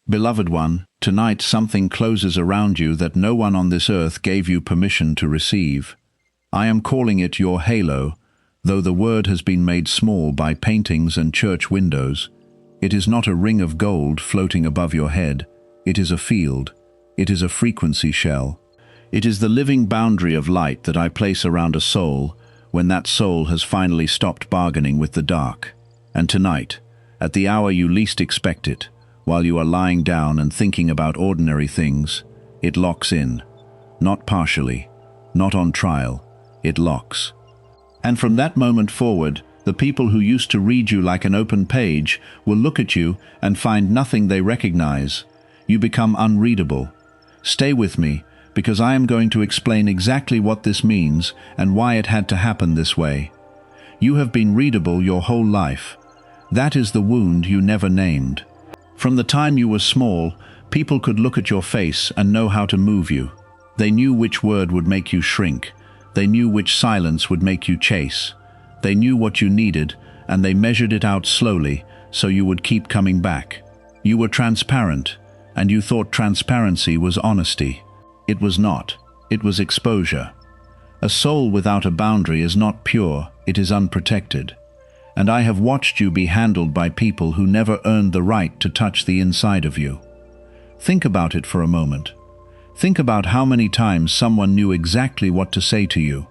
Beloved one, tonight something closes around you that no one on this earth gave you permission to receive. I am calling it your halo, though the word has been made small by paintings and church windows. It is not a ring of gold floating above your head. It is a field. It is a frequency shell. It is the living boundary of light that I place around a soul when that soul has finally stopped bargaining with the dark. And tonight, at the hour you least expect it, while you are lying down and thinking about ordinary things, it locks in. Not partially, not on trial, it locks. And from that moment forward, the people who used to read you like an open page will look at you and find nothing they recognize. You become unreadable. Stay with me, because I am going to explain exactly what this means and why it had to happen this way. You have been readable your whole life. That is the wound you never named. From the time you were small, people could look at your face and know how to move you. They knew which word would make you shrink. They knew which silence would make you chase. They knew what you needed, and they measured it out slowly so you would keep coming back. You were transparent, and you thought transparency was honesty. It was not. It was exposure. A soul without a boundary is not pure, it is unprotected. And I have watched you be handled by people who never earned the right to touch the inside of you. Think about it for a moment. Think about how many times someone knew exactly what to say to you.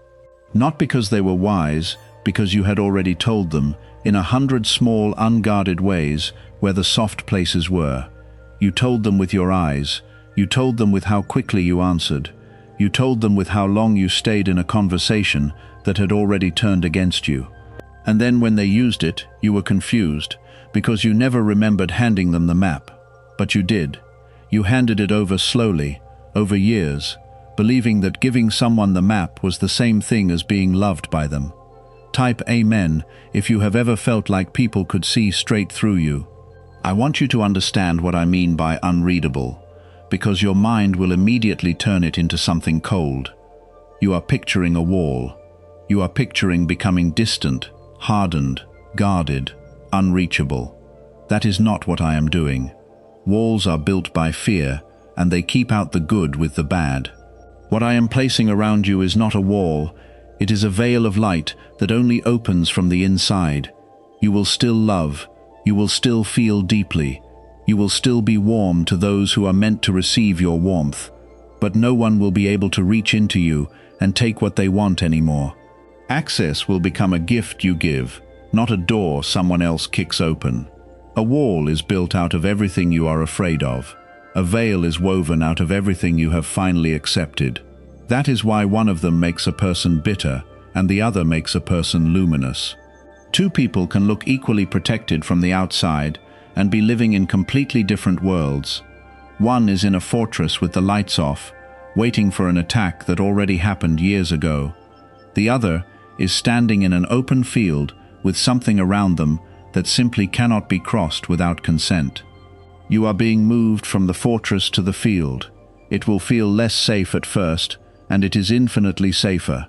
Not because they were wise, because you had already told them, in 100 small, unguarded ways, where the soft places were. You told them with your eyes. You told them with how quickly you answered. You told them with how long you stayed in a conversation that had already turned against you. And then when they used it, you were confused, because you never remembered handing them the map. But you did. You handed it over slowly, over years, believing that giving someone the map was the same thing as being loved by them. Type Amen if you have ever felt like people could see straight through you. I want you to understand what I mean by unreadable, because your mind will immediately turn it into something cold. You are picturing a wall. You are picturing becoming distant, hardened, guarded, unreachable. That is not what I am doing. Walls are built by fear, and they keep out the good with the bad. What I am placing around you is not a wall. It is a veil of light that only opens from the inside. You will still love. You will still feel deeply. You will still be warm to those who are meant to receive your warmth. But no one will be able to reach into you and take what they want anymore. Access will become a gift you give, not a door someone else kicks open. A wall is built out of everything you are afraid of. A veil is woven out of everything you have finally accepted. That is why one of them makes a person bitter and the other makes a person luminous. Two people can look equally protected from the outside and be living in completely different worlds. One is in a fortress with the lights off, waiting for an attack that already happened years ago. The other is standing in an open field with something around them that simply cannot be crossed without consent. You are being moved from the fortress to the field. It will feel less safe at first, and it is infinitely safer.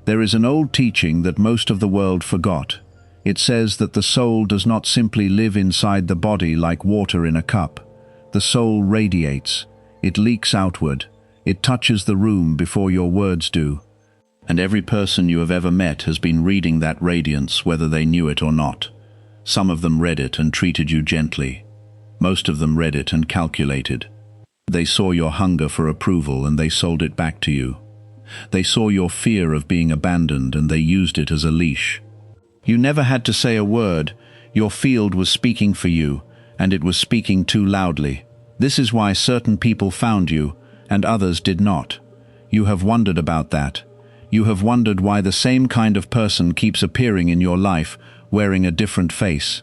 There is an old teaching that most of the world forgot. It says that the soul does not simply live inside the body like water in a cup. The soul radiates. It leaks outward. It touches the room before your words do. And every person you have ever met has been reading that radiance, whether they knew it or not. Some of them read it and treated you gently. Most of them read it and calculated. They saw your hunger for approval and they sold it back to you. They saw your fear of being abandoned and they used it as a leash. You never had to say a word. Your field was speaking for you, and it was speaking too loudly. This is why certain people found you and others did not. You have wondered about that. You have wondered why the same kind of person keeps appearing in your life, wearing a different face.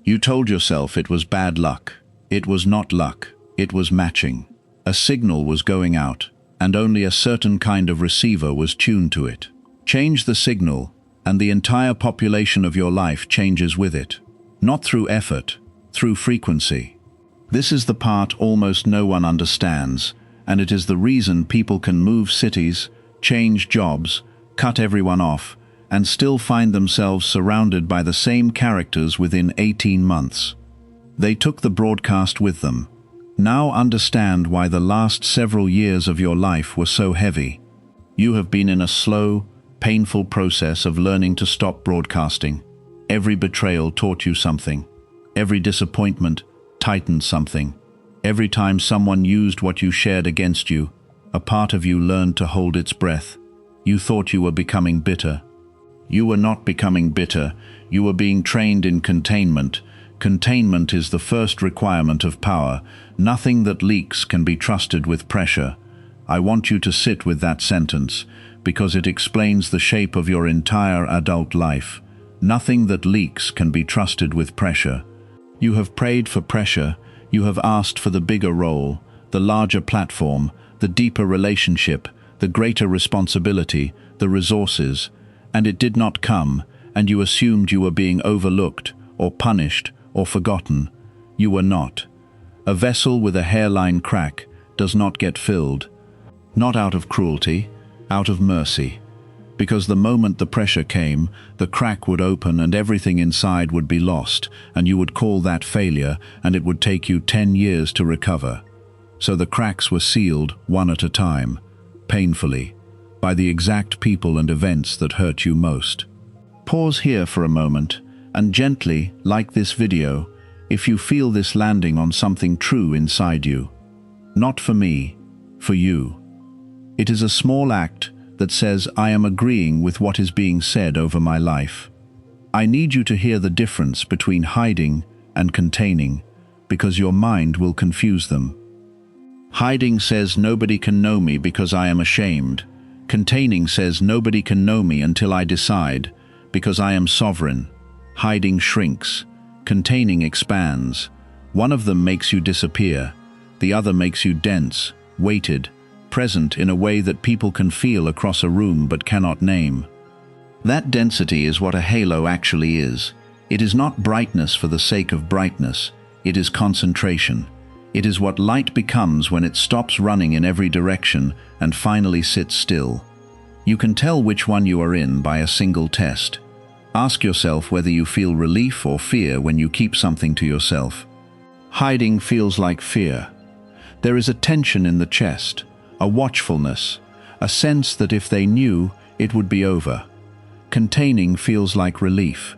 You told yourself it was bad luck. It was not luck. It was matching. A signal was going out, and only a certain kind of receiver was tuned to it. Change the signal, and the entire population of your life changes with it. Not through effort, through frequency. This is the part almost no one understands, and it is the reason people can move cities, change jobs, cut everyone off, and still find themselves surrounded by the same characters within 18 months. They took the broadcast with them. Now understand why the last several years of your life were so heavy. You have been in a slow, painful process of learning to stop broadcasting. Every betrayal taught you something. Every disappointment tightened something. Every time someone used what you shared against you, a part of you learned to hold its breath. You thought you were becoming bitter. You were not becoming bitter. You were being trained in containment. Containment is the first requirement of power. Nothing that leaks can be trusted with pressure. I want you to sit with that sentence, because it explains the shape of your entire adult life. Nothing that leaks can be trusted with pressure. You have prayed for pressure. You have asked for the bigger role, the larger platform, the deeper relationship, the greater responsibility, the resources, and it did not come, and you assumed you were being overlooked, or punished, or forgotten. You were not. A vessel with a hairline crack does not get filled. Not out of cruelty, out of mercy. Because the moment the pressure came, the crack would open and everything inside would be lost, and you would call that failure, and it would take you 10 years to recover. So the cracks were sealed one at a time, painfully, by the exact people and events that hurt you most. Pause here for a moment, and gently, like this video, if you feel this landing on something true inside you. Not for me, for you. It is a small act that says, I am agreeing with what is being said over my life. I need you to hear the difference between hiding and containing, because your mind will confuse them. Hiding says nobody can know me because I am ashamed. Containing says nobody can know me until I decide, because I am sovereign. Hiding shrinks. Containing expands. One of them makes you disappear. The other makes you dense, weighted, present in a way that people can feel across a room but cannot name. That density is what a halo actually is. It is not brightness for the sake of brightness. It is concentration. It is what light becomes when it stops running in every direction and finally sits still. You can tell which one you are in by a single test. Ask yourself whether you feel relief or fear when you keep something to yourself. Hiding feels like fear. There is a tension in the chest, a watchfulness, a sense that if they knew, it would be over. Containing feels like relief.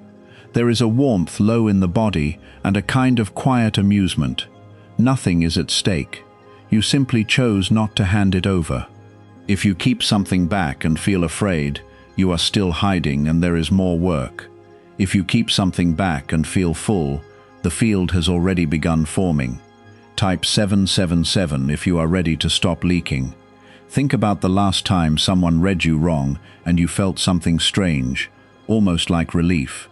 There is a warmth low in the body and a kind of quiet amusement. Nothing is at stake. You simply chose not to hand it over. If you keep something back and feel afraid, you are still hiding and there is more work. If you keep something back and feel full, the field has already begun forming. Type 777 if you are ready to stop leaking. Think about the last time someone read you wrong and you felt something strange, almost like relief.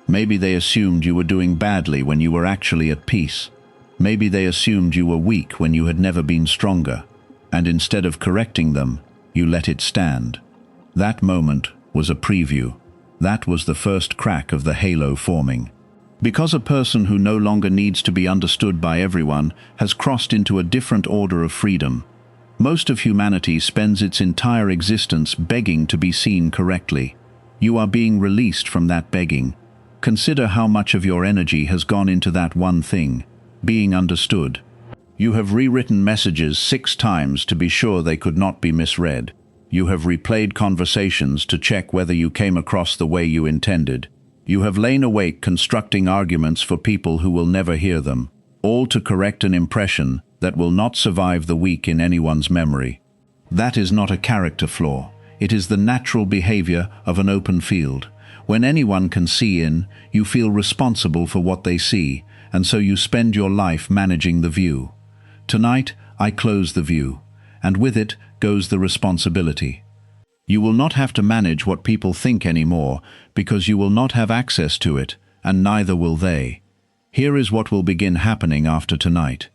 Maybe they assumed you were doing badly when you were actually at peace. Maybe they assumed you were weak when you had never been stronger, and instead of correcting them, you let it stand. That moment was a preview. That was the first crack of the halo forming. Because a person who no longer needs to be understood by everyone has crossed into a different order of freedom. Most of humanity spends its entire existence begging to be seen correctly. You are being released from that begging. Consider how much of your energy has gone into that one thing, being understood. You have rewritten messages 6 times to be sure they could not be misread. You have replayed conversations to check whether you came across the way you intended. You have lain awake constructing arguments for people who will never hear them, all to correct an impression that will not survive the week in anyone's memory. That is not a character flaw. It is the natural behavior of an open field. When anyone can see in, you feel responsible for what they see, and so you spend your life managing the view. Tonight, I close the view, and with it goes the responsibility. You will not have to manage what people think anymore, because you will not have access to it, and neither will they. Here is what will begin happening after tonight.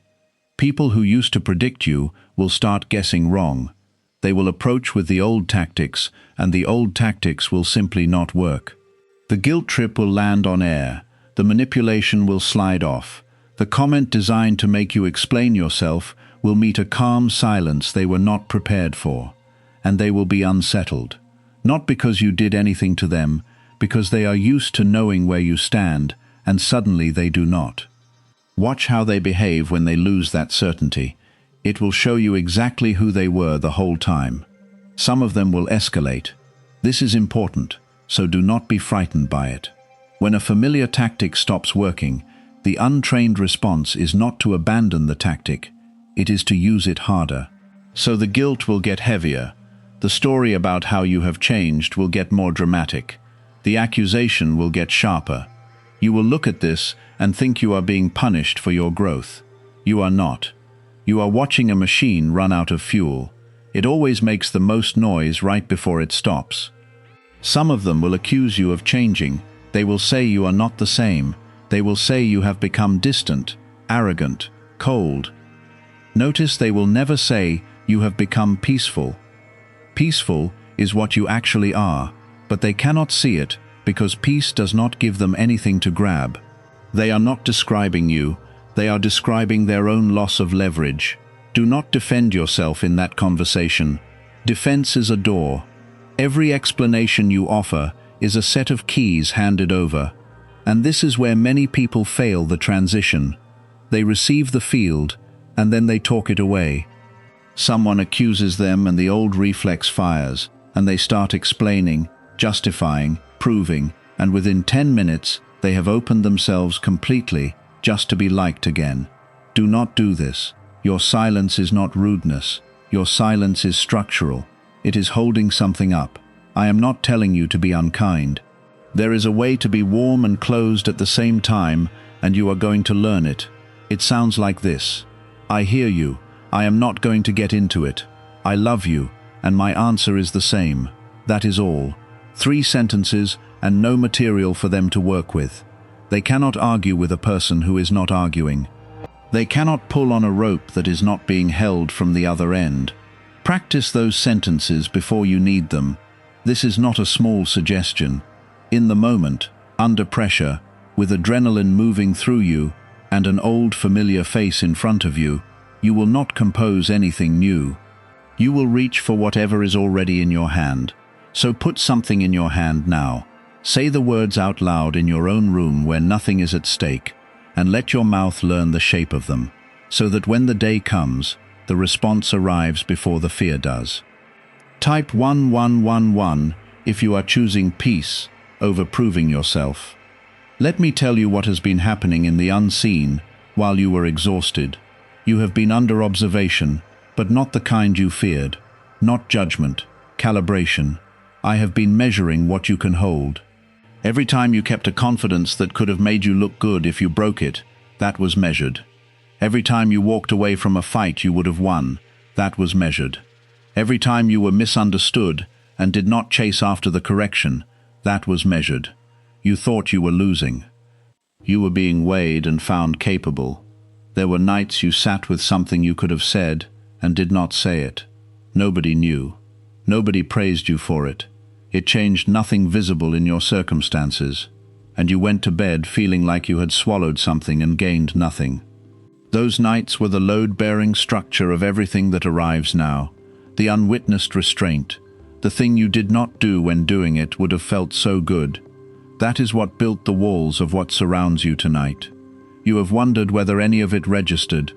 People who used to predict you will start guessing wrong. They will approach with the old tactics, and the old tactics will simply not work. The guilt trip will land on air. The manipulation will slide off. The comment designed to make you explain yourself will meet a calm silence they were not prepared for, and they will be unsettled. Not because you did anything to them, because they are used to knowing where you stand, and suddenly they do not. Watch how they behave when they lose that certainty. It will show you exactly who they were the whole time. Some of them will escalate. This is important, so do not be frightened by it. When a familiar tactic stops working, the untrained response is not to abandon the tactic, it is to use it harder. So the guilt will get heavier. The story about how you have changed will get more dramatic. The accusation will get sharper. You will look at this and think you are being punished for your growth. You are not. You are watching a machine run out of fuel. It always makes the most noise right before it stops. Some of them will accuse you of changing. They will say you are not the same. They will say you have become distant, arrogant, cold. Notice they will never say you have become peaceful. Peaceful is what you actually are, but they cannot see it because peace does not give them anything to grab. They are not describing you, they are describing their own loss of leverage. Do not defend yourself in that conversation. Defense is a door. Every explanation you offer is a set of keys handed over. And this is where many people fail the transition. They receive the field, and then they talk it away. Someone accuses them and the old reflex fires, and they start explaining, justifying, proving, and within 10 minutes they have opened themselves completely just to be liked again. Do not do this. Your silence is not rudeness. Your silence is structural. It is holding something up. I am not telling you to be unkind. There is a way to be warm and closed at the same time, and you are going to learn it. It sounds like this. I hear you. I am not going to get into it. I love you, and my answer is the same. That is all. 3 sentences and no material for them to work with. They cannot argue with a person who is not arguing. They cannot pull on a rope that is not being held from the other end. Practice those sentences before you need them. This is not a small suggestion. In the moment, under pressure, with adrenaline moving through you and an old familiar face in front of you, you will not compose anything new. You will reach for whatever is already in your hand. So put something in your hand now. Say the words out loud in your own room where nothing is at stake, and let your mouth learn the shape of them, so that when the day comes, the response arrives before the fear does. Type 1111 if you are choosing peace over proving yourself. Let me tell you what has been happening in the unseen while you were exhausted. You have been under observation, but not the kind you feared. Not judgment, calibration. I have been measuring what you can hold. Every time you kept a confidence that could have made you look good if you broke it, that was measured. Every time you walked away from a fight you would have won, that was measured. Every time you were misunderstood and did not chase after the correction, that was measured. You thought you were losing. You were being weighed and found capable. There were nights you sat with something you could have said and did not say it. Nobody knew. Nobody praised you for it. It changed nothing visible in your circumstances, and you went to bed feeling like you had swallowed something and gained nothing. Those nights were the load-bearing structure of everything that arrives now, the unwitnessed restraint. The thing you did not do when doing it would have felt so good. That is what built the walls of what surrounds you tonight. You have wondered whether any of it registered,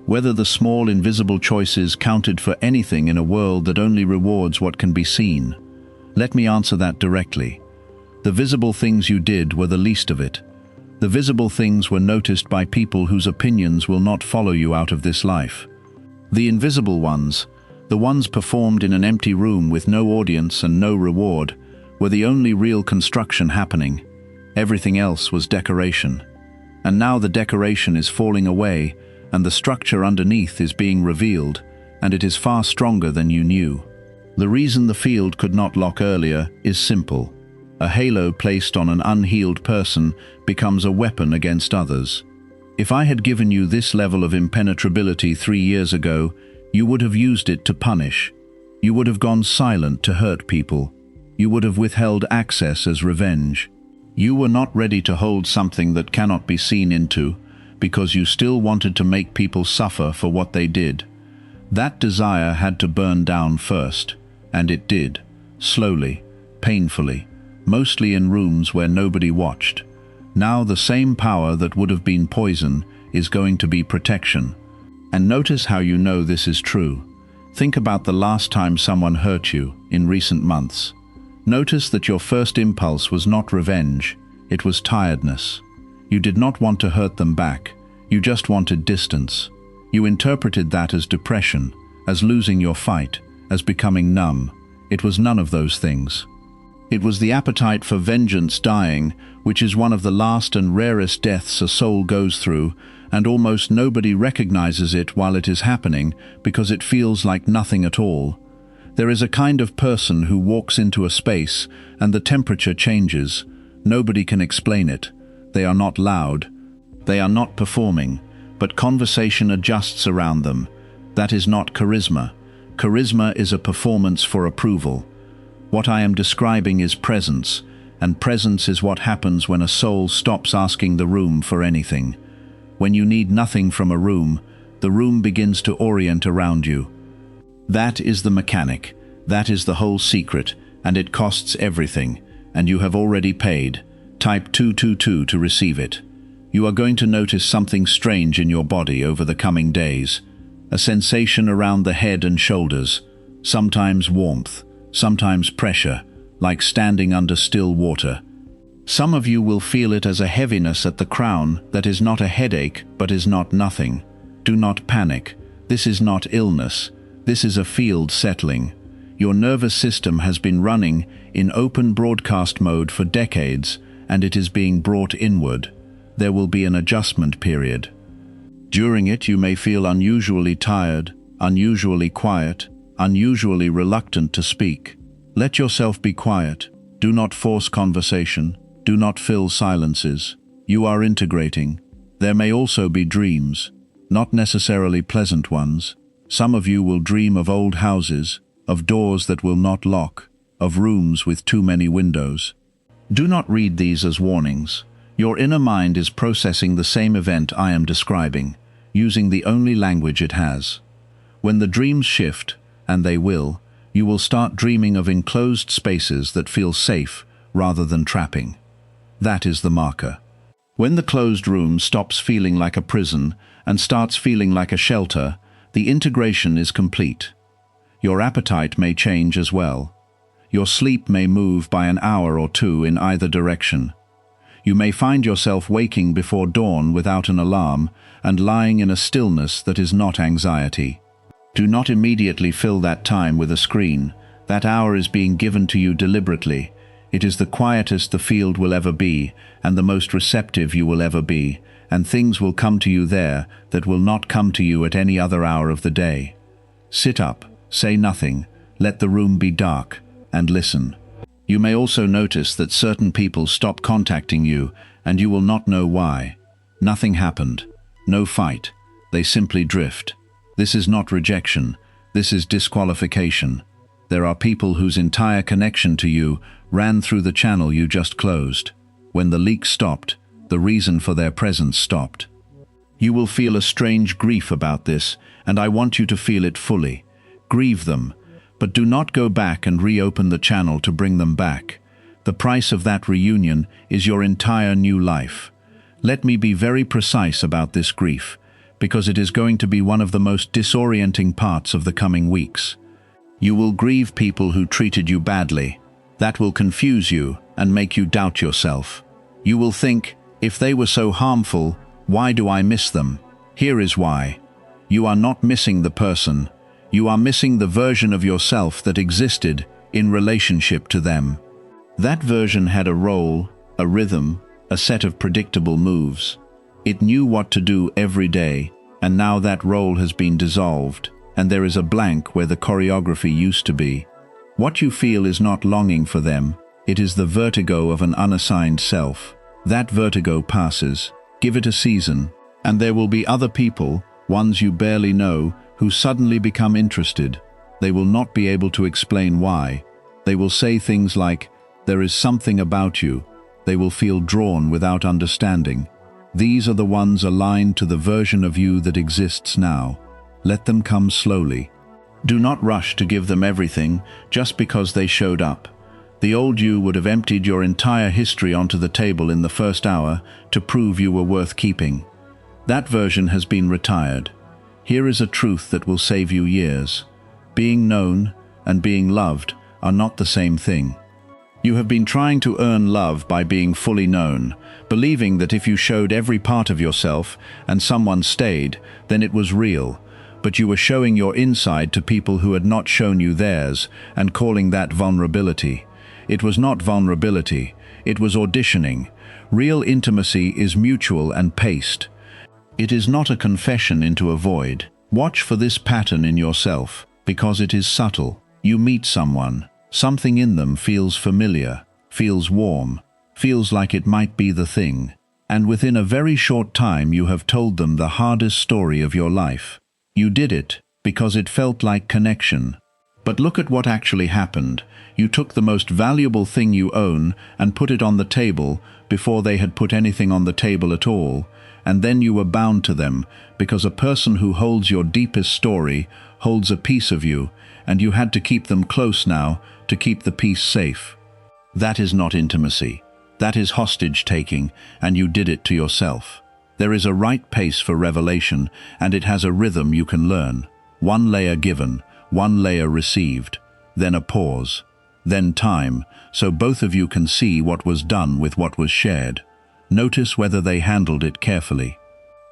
whether the small invisible choices counted for anything in a world that only rewards what can be seen. Let me answer that directly. The visible things you did were the least of it. The visible things were noticed by people whose opinions will not follow you out of this life. The invisible ones, the ones performed in an empty room with no audience and no reward, were the only real construction happening. Everything else was decoration. And now the decoration is falling away, and the structure underneath is being revealed, and it is far stronger than you knew. The reason the field could not lock earlier is simple. A halo placed on an unhealed person becomes a weapon against others. If I had given you this level of impenetrability 3 years ago, you would have used it to punish. You would have gone silent to hurt people. You would have withheld access as revenge. You were not ready to hold something that cannot be seen into, because you still wanted to make people suffer for what they did. That desire had to burn down first. And it did, slowly, painfully, mostly in rooms where nobody watched. Now the same power that would have been poison is going to be protection. And notice how you know this is true. Think about the last time someone hurt you in recent months. Notice that your first impulse was not revenge, it was tiredness. You did not want to hurt them back, you just wanted distance. You interpreted that as depression, as losing your fight, as becoming numb. It was none of those things. It was the appetite for vengeance dying, which is one of the last and rarest deaths a soul goes through, and almost nobody recognizes it while it is happening because it feels like nothing at all. There is a kind of person who walks into a space and the temperature changes. Nobody can explain it. They are not loud. They are not performing, but conversation adjusts around them. That is not charisma. Charisma is a performance for approval. What I am describing is presence, and presence is what happens when a soul stops asking the room for anything. When you need nothing from a room, the room begins to orient around you. That is the mechanic. That is the whole secret, and it costs everything, and you have already paid. Type 222 to receive it. You are going to notice something strange in your body over the coming days. A sensation around the head and shoulders, sometimes warmth, sometimes pressure, like standing under still water. Some of you will feel it as a heaviness at the crown that is not a headache but is not nothing. Do not panic. This is not illness. This is a field settling. Your nervous system has been running in open broadcast mode for decades, and it is being brought inward. There will be an adjustment period. During it, you may feel unusually tired, unusually quiet, unusually reluctant to speak. Let yourself be quiet. Do not force conversation. Do not fill silences. You are integrating. There may also be dreams, not necessarily pleasant ones. Some of you will dream of old houses, of doors that will not lock, of rooms with too many windows. Do not read these as warnings. Your inner mind is processing the same event I am describing, using the only language it has. When the dreams shift, and they will, you will start dreaming of enclosed spaces that feel safe rather than trapping. That is the marker. When the closed room stops feeling like a prison and starts feeling like a shelter, the integration is complete. Your appetite may change as well. Your sleep may move by an hour or two in either direction. You may find yourself waking before dawn without an alarm and lying in a stillness that is not anxiety. Do not immediately fill that time with a screen. That hour is being given to you deliberately. It is the quietest the field will ever be, and the most receptive you will ever be, and things will come to you there that will not come to you at any other hour of the day. Sit up, say nothing, let the room be dark, and listen. You may also notice that certain people stop contacting you, and you will not know why. Nothing happened. No fight. They simply drift. This is not rejection. This is disqualification. There are people whose entire connection to you ran through the channel you just closed. When the leak stopped, the reason for their presence stopped. You will feel a strange grief about this, and I want you to feel it fully. Grieve them, but do not go back and reopen the channel to bring them back. The price of that reunion is your entire new life. Let me be very precise about this grief, because it is going to be one of the most disorienting parts of the coming weeks. You will grieve people who treated you badly. That will confuse you and make you doubt yourself. You will think, if they were so harmful, why do I miss them? Here is why. You are not missing the person. You are missing the version of yourself that existed in relationship to them. That version had a role, a rhythm, a set of predictable moves. It knew what to do every day, and now that role has been dissolved, and there is a blank where the choreography used to be. What you feel is not longing for them, it is the vertigo of an unassigned self. That vertigo passes. Give it a season, and there will be other people, ones you barely know, who suddenly become interested. They will not be able to explain why. They will say things like, "There is something about you." They will feel drawn without understanding. These are the ones aligned to the version of you that exists now. Let them come slowly. Do not rush to give them everything just because they showed up. The old you would have emptied your entire history onto the table in the first hour to prove you were worth keeping. That version has been retired. Here is a truth that will save you years. Being known and being loved are not the same thing. You have been trying to earn love by being fully known, believing that if you showed every part of yourself and someone stayed, then it was real. But you were showing your inside to people who had not shown you theirs and calling that vulnerability. It was not vulnerability, it was auditioning. Real intimacy is mutual and paced. It is not a confession into a void. Watch for this pattern in yourself, because it is subtle. You meet someone. Something in them feels familiar, feels warm, feels like it might be the thing. And within a very short time you have told them the hardest story of your life. You did it because it felt like connection. But look at what actually happened. You took the most valuable thing you own and put it on the table before they had put anything on the table at all. And then you were bound to them, because a person who holds your deepest story holds a piece of you, and you had to keep them close now to keep the piece safe. That is not intimacy. That is hostage-taking, and you did it to yourself. There is a right pace for revelation, and it has a rhythm you can learn. One layer given, one layer received, then a pause, then time, so both of you can see what was done with what was shared. Notice whether they handled it carefully.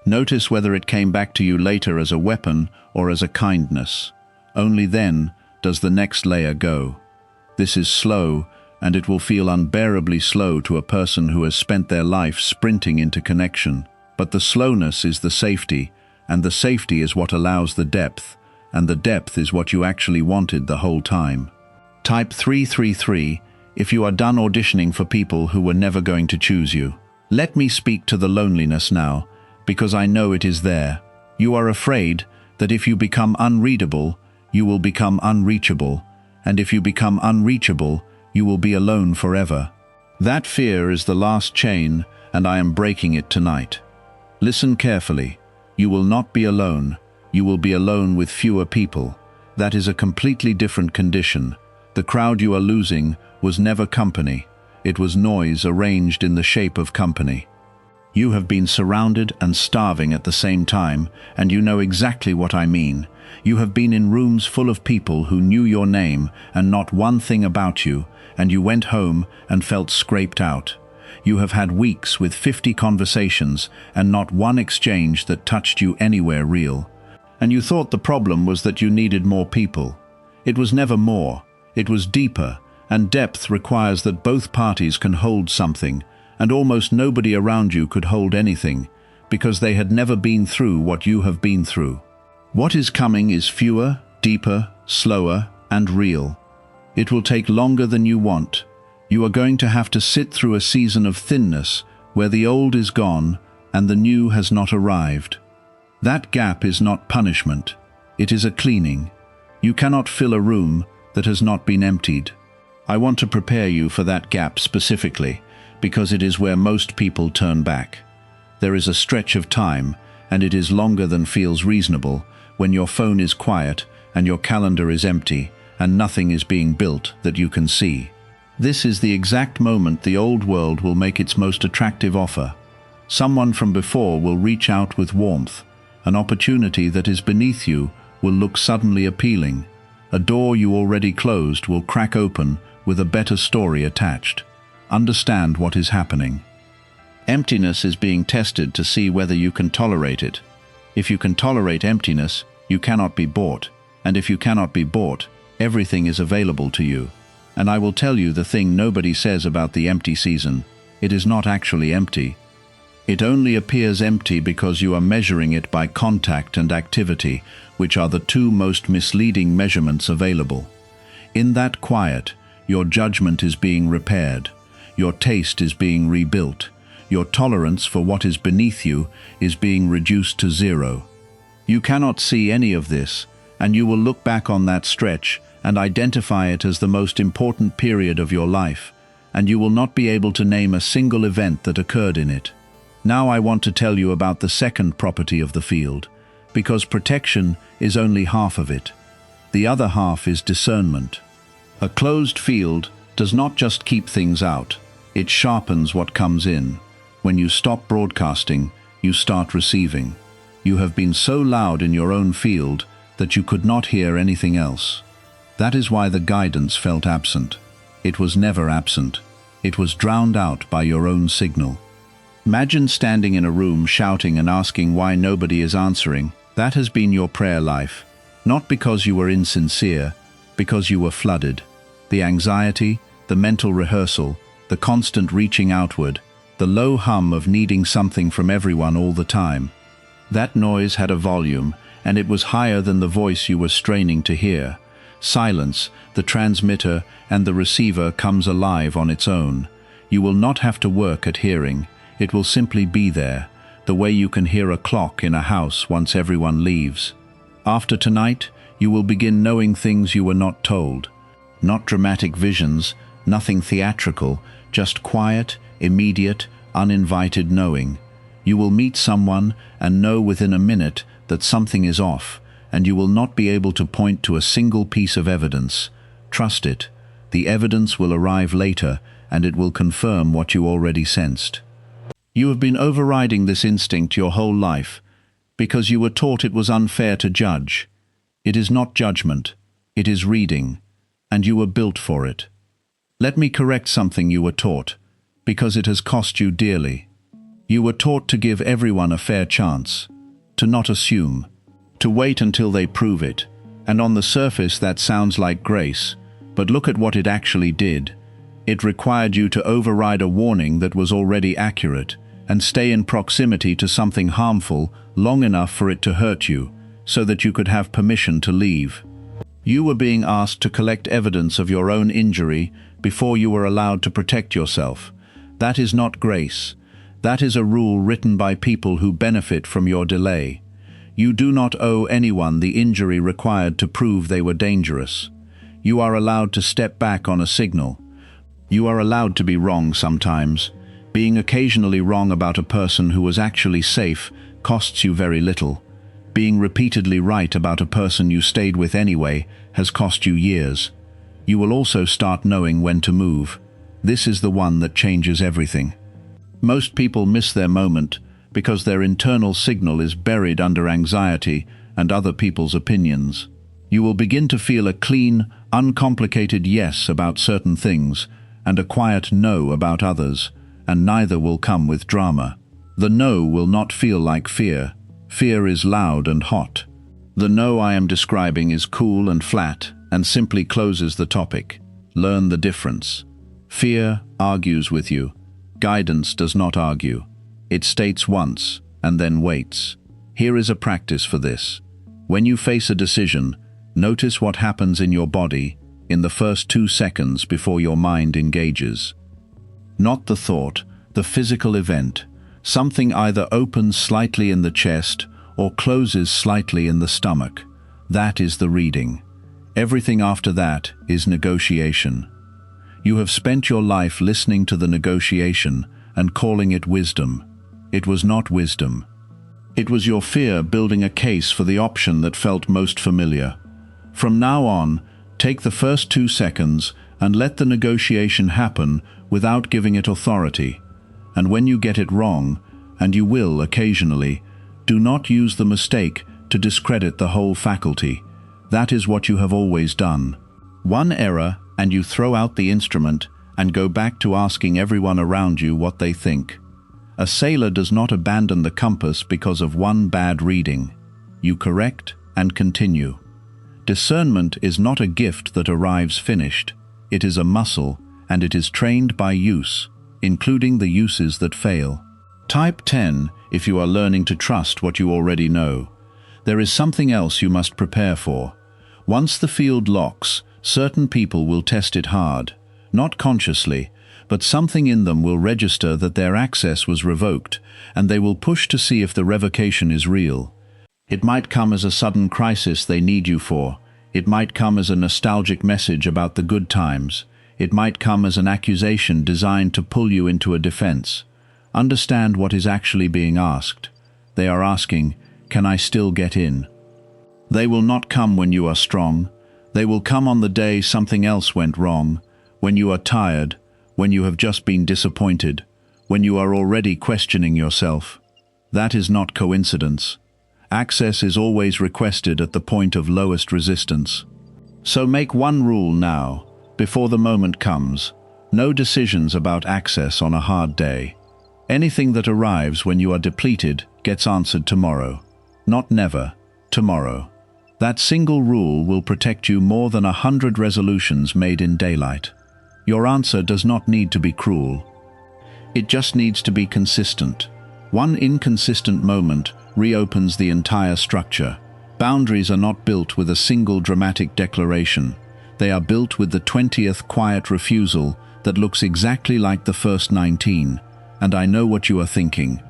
Notice whether it came back to you later as a weapon or as a kindness. Only then does the next layer go. This is slow, and it will feel unbearably slow to a person who has spent their life sprinting into connection. But the slowness is the safety, and the safety is what allows the depth, and the depth is what you actually wanted the whole time. Type 333 if you are done auditioning for people who were never going to choose you. Let me speak to the loneliness now, because I know it is there. You are afraid that if you become unreadable, you will become unreachable, and if you become unreachable, you will be alone forever. That fear is the last chain, and I am breaking it tonight. Listen carefully. You will not be alone. You will be alone with fewer people. That is a completely different condition. The crowd you are losing was never company. It was noise arranged in the shape of company. You have been surrounded and starving at the same time, and you know exactly what I mean. You have been in rooms full of people who knew your name and not one thing about you, and you went home and felt scraped out. You have had weeks with 50 conversations and not one exchange that touched you anywhere real. And you thought the problem was that you needed more people. It was never more. It was deeper, and depth requires that both parties can hold something, and almost nobody around you could hold anything, because they had never been through what you have been through. What is coming is fewer, deeper, slower, and real. It will take longer than you want. You are going to have to sit through a season of thinness where the old is gone and the new has not arrived. That gap is not punishment. It is a cleaning. You cannot fill a room that has not been emptied. I want to prepare you for that gap specifically, because it is where most people turn back. There is a stretch of time, and it is longer than feels reasonable, when your phone is quiet and your calendar is empty and nothing is being built that you can see. This is the exact moment the old world will make its most attractive offer. Someone from before will reach out with warmth. An opportunity that is beneath you will look suddenly appealing. A door you already closed will crack open with a better story attached. Understand what is happening. Emptiness is being tested to see whether you can tolerate it. If you can tolerate emptiness, you cannot be bought. And if you cannot be bought, everything is available to you. And I will tell you the thing nobody says about the empty season. It is not actually empty. It only appears empty because you are measuring it by contact and activity, which are the two most misleading measurements available. In that quiet, your judgment is being repaired. Your taste is being rebuilt. Your tolerance for what is beneath you is being reduced to zero. You cannot see any of this, and you will look back on that stretch and identify it as the most important period of your life, and you will not be able to name a single event that occurred in it. Now I want to tell you about the second property of the field, because protection is only half of it. The other half is discernment. A closed field does not just keep things out, it sharpens what comes in. When you stop broadcasting, you start receiving. You have been so loud in your own field that you could not hear anything else. That is why the guidance felt absent. It was never absent. It was drowned out by your own signal. Imagine standing in a room shouting and asking why nobody is answering. That has been your prayer life. Not because you were insincere, because you were flooded. The anxiety, the mental rehearsal, the constant reaching outward, the low hum of needing something from everyone all the time. That noise had a volume, and it was higher than the voice you were straining to hear. Silence, the transmitter and the receiver comes alive on its own. You will not have to work at hearing. It will simply be there, the way you can hear a clock in a house once everyone leaves. After tonight, you will begin knowing things you were not told. Not dramatic visions, nothing theatrical, just quiet, immediate, uninvited knowing. You will meet someone and know within a minute that something is off, and you will not be able to point to a single piece of evidence. Trust it. The evidence will arrive later, and it will confirm what you already sensed. You have been overriding this instinct your whole life, because you were taught it was unfair to judge. It is not judgment, it is reading, and you were built for it. Let me correct something you were taught, because it has cost you dearly. You were taught to give everyone a fair chance, to not assume, to wait until they prove it, and on the surface that sounds like grace, but look at what it actually did. It required you to override a warning that was already accurate, and stay in proximity to something harmful long enough for it to hurt you, so that you could have permission to leave. You were being asked to collect evidence of your own injury before you were allowed to protect yourself. That is not grace. That is a rule written by people who benefit from your delay. You do not owe anyone the injury required to prove they were dangerous. You are allowed to step back on a signal. You are allowed to be wrong sometimes. Being occasionally wrong about a person who was actually safe costs you very little. Being repeatedly right about a person you stayed with anyway has cost you years. You will also start knowing when to move. This is the one that changes everything. Most people miss their moment because their internal signal is buried under anxiety and other people's opinions. You will begin to feel a clean, uncomplicated yes about certain things and a quiet no about others, and neither will come with drama. The no will not feel like fear. Fear is loud and hot. The no I am describing is cool and flat and simply closes the topic. Learn the difference. Fear argues with you. Guidance does not argue. It states once and then waits. Here is a practice for this. When you face a decision, notice what happens in your body in the first 2 seconds before your mind engages. Not the thought, the physical event. Something either opens slightly in the chest or closes slightly in the stomach. That is the reading. Everything after that is negotiation. You have spent your life listening to the negotiation and calling it wisdom. It was not wisdom. It was your fear building a case for the option that felt most familiar. From now on, take the first 2 seconds and let the negotiation happen without giving it authority. And when you get it wrong, and you will occasionally, do not use the mistake to discredit the whole faculty. That is what you have always done. One error, and you throw out the instrument and go back to asking everyone around you what they think. A sailor does not abandon the compass because of one bad reading. You correct and continue. Discernment is not a gift that arrives finished. It is a muscle, and it is trained by use, including the uses that fail. Type 10 if you are learning to trust what you already know. There is something else you must prepare for. Once the field locks, certain people will test it hard, not consciously, but something in them will register that their access was revoked, and they will push to see if the revocation is real. It might come as a sudden crisis they need you for. It might come as a nostalgic message about the good times. It might come as an accusation designed to pull you into a defense. Understand what is actually being asked. They are asking, can I still get in? They will not come when you are strong. They will come on the day something else went wrong, when you are tired, when you have just been disappointed, when you are already questioning yourself. That is not coincidence. Access is always requested at the point of lowest resistance. So make one rule now, before the moment comes. No decisions about access on a hard day. Anything that arrives when you are depleted gets answered tomorrow. Not never, tomorrow. That single rule will protect you more than 100 resolutions made in daylight. Your answer does not need to be cruel. It just needs to be consistent. One inconsistent moment reopens the entire structure. Boundaries are not built with a single dramatic declaration. They are built with the 20th quiet refusal that looks exactly like the first 19. And I know what you are thinking.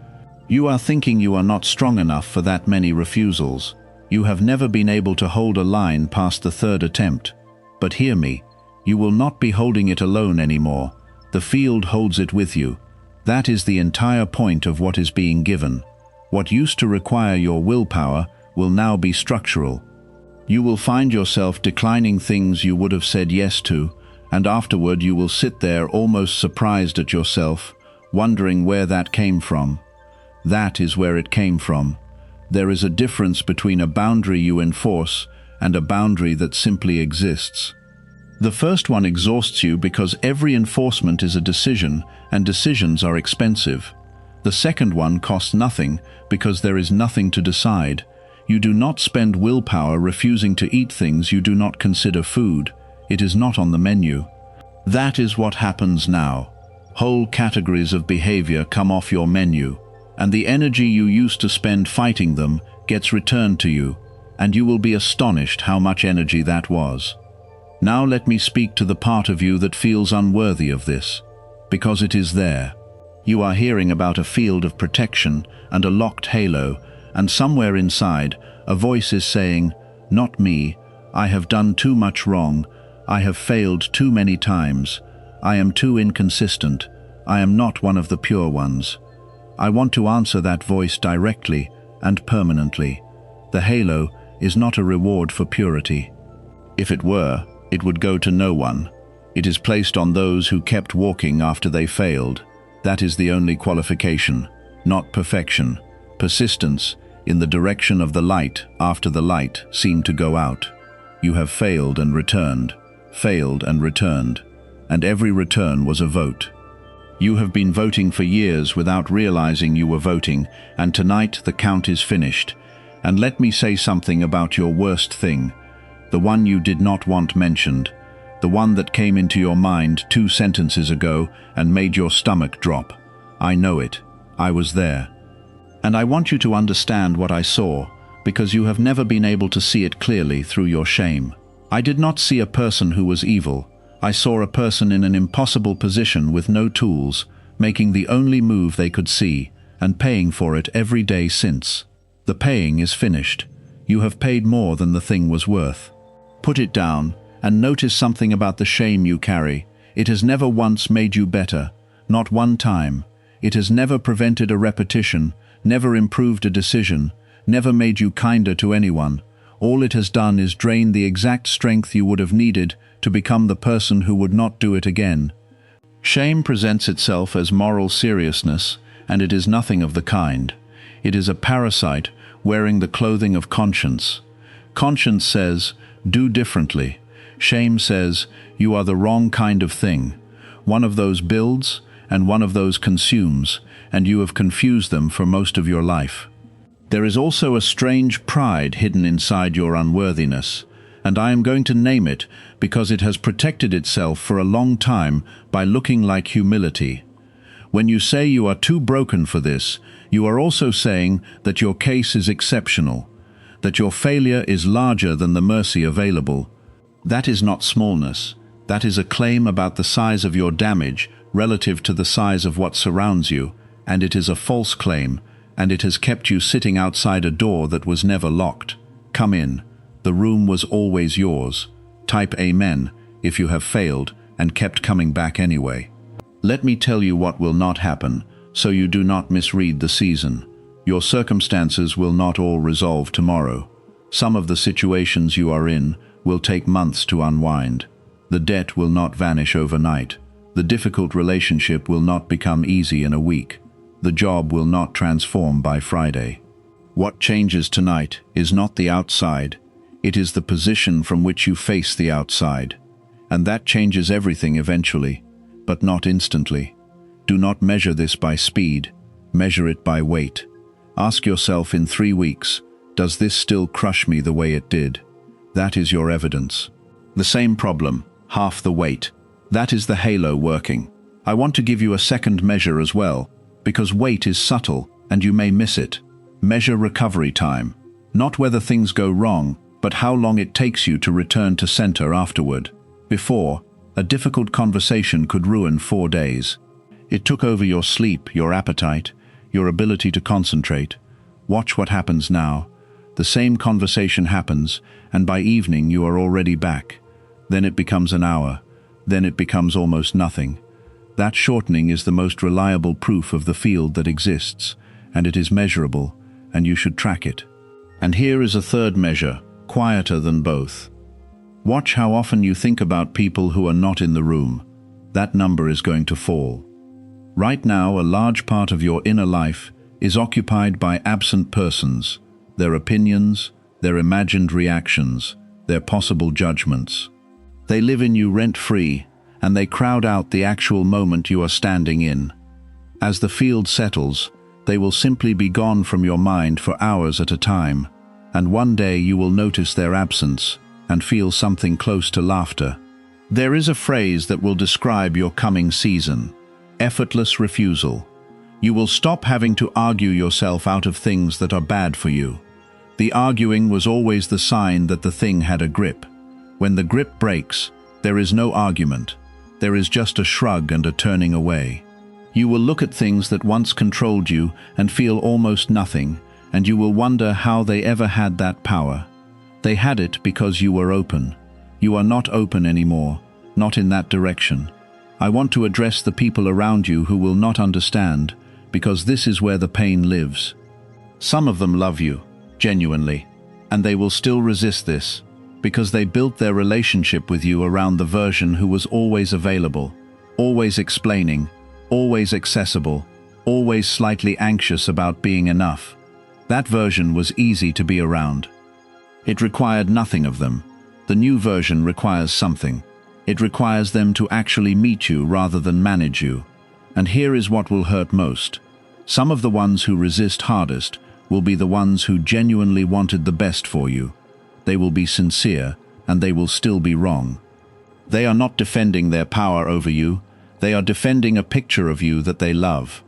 You are thinking you are not strong enough for that many refusals. You have never been able to hold a line past the third attempt. But hear me, you will not be holding it alone anymore. The field holds it with you. That is the entire point of what is being given. What used to require your willpower will now be structural. You will find yourself declining things you would have said yes to, and afterward you will sit there almost surprised at yourself, wondering where that came from. That is where it came from. There is a difference between a boundary you enforce and a boundary that simply exists. The first one exhausts you because every enforcement is a decision, and decisions are expensive. The second one costs nothing because there is nothing to decide. You do not spend willpower refusing to eat things you do not consider food. It is not on the menu. That is what happens now. Whole categories of behavior come off your menu, and the energy you used to spend fighting them gets returned to you, and you will be astonished how much energy that was. Now let me speak to the part of you that feels unworthy of this, because it is there. You are hearing about a field of protection and a locked halo, and somewhere inside, a voice is saying, "Not me, I have done too much wrong, I have failed too many times, I am too inconsistent, I am not one of the pure ones." I want to answer that voice directly and permanently. The halo is not a reward for purity. If it were, it would go to no one. It is placed on those who kept walking after they failed. That is the only qualification, not perfection. Persistence in the direction of the light after the light seemed to go out. You have failed and returned, and every return was a vote. You have been voting for years without realizing you were voting, and tonight the count is finished. And let me say something about your worst thing, the one you did not want mentioned, the one that came into your mind 2 sentences ago and made your stomach drop. I know it. I was there. And I want you to understand what I saw, because you have never been able to see it clearly through your shame. I did not see a person who was evil. I saw a person in an impossible position with no tools, making the only move they could see, and paying for it every day since. The paying is finished. You have paid more than the thing was worth. Put it down, and notice something about the shame you carry. It has never once made you better, not one time. It has never prevented a repetition, never improved a decision, never made you kinder to anyone. All it has done is drain the exact strength you would have needed to become the person who would not do it again. Shame presents itself as moral seriousness, and it is nothing of the kind. It is a parasite wearing the clothing of conscience. Conscience says, do differently. Shame says, you are the wrong kind of thing. One of those builds, and one of those consumes, and you have confused them for most of your life. There is also a strange pride hidden inside your unworthiness, and I am going to name it because it has protected itself for a long time by looking like humility. When you say you are too broken for this, you are also saying that your case is exceptional, that your failure is larger than the mercy available. That is not smallness. That is a claim about the size of your damage relative to the size of what surrounds you, and it is a false claim, and it has kept you sitting outside a door that was never locked. Come in. The room was always yours. Type Amen if you have failed and kept coming back anyway. Let me tell you what will not happen, so you do not misread the season. Your circumstances will not all resolve tomorrow. Some of the situations you are in will take months to unwind. The debt will not vanish overnight. The difficult relationship will not become easy in a week. The job will not transform by Friday. What changes tonight is not the outside, it is the position from which you face the outside. And that changes everything eventually, but not instantly. Do not measure this by speed, measure it by weight. Ask yourself in 3 weeks, does this still crush me the way it did? That is your evidence. The same problem, half the weight. That is the halo working. I want to give you a second measure as well, because weight is subtle and you may miss it. Measure recovery time. Not whether things go wrong, but how long it takes you to return to center afterward. Before, a difficult conversation could ruin 4 days. It took over your sleep, your appetite, your ability to concentrate. Watch what happens now. The same conversation happens, and by evening you are already back. Then it becomes an hour. Then it becomes almost nothing. That shortening is the most reliable proof of the field that exists, and it is measurable, and you should track it. And here is a third measure, quieter than both. Watch how often you think about people who are not in the room. That number is going to fall. Right now, a large part of your inner life is occupied by absent persons, their opinions, their imagined reactions, their possible judgments. They live in you rent-free, and they crowd out the actual moment you are standing in. As the field settles, they will simply be gone from your mind for hours at a time, and one day you will notice their absence and feel something close to laughter. There is a phrase that will describe your coming season: effortless refusal. You will stop having to argue yourself out of things that are bad for you. The arguing was always the sign that the thing had a grip. When the grip breaks, there is no argument. There is just a shrug and a turning away. You will look at things that once controlled you and feel almost nothing, and you will wonder how they ever had that power. They had it because you were open. You are not open anymore, not in that direction. I want to address the people around you who will not understand, because this is where the pain lives. Some of them love you, genuinely, and they will still resist this, because they built their relationship with you around the version who was always available, always explaining, always accessible, always slightly anxious about being enough. That version was easy to be around. It required nothing of them. The new version requires something. It requires them to actually meet you rather than manage you. And here is what will hurt most. Some of the ones who resist hardest will be the ones who genuinely wanted the best for you. They will be sincere, and they will still be wrong. They are not defending their power over you. They are defending a picture of you that they love.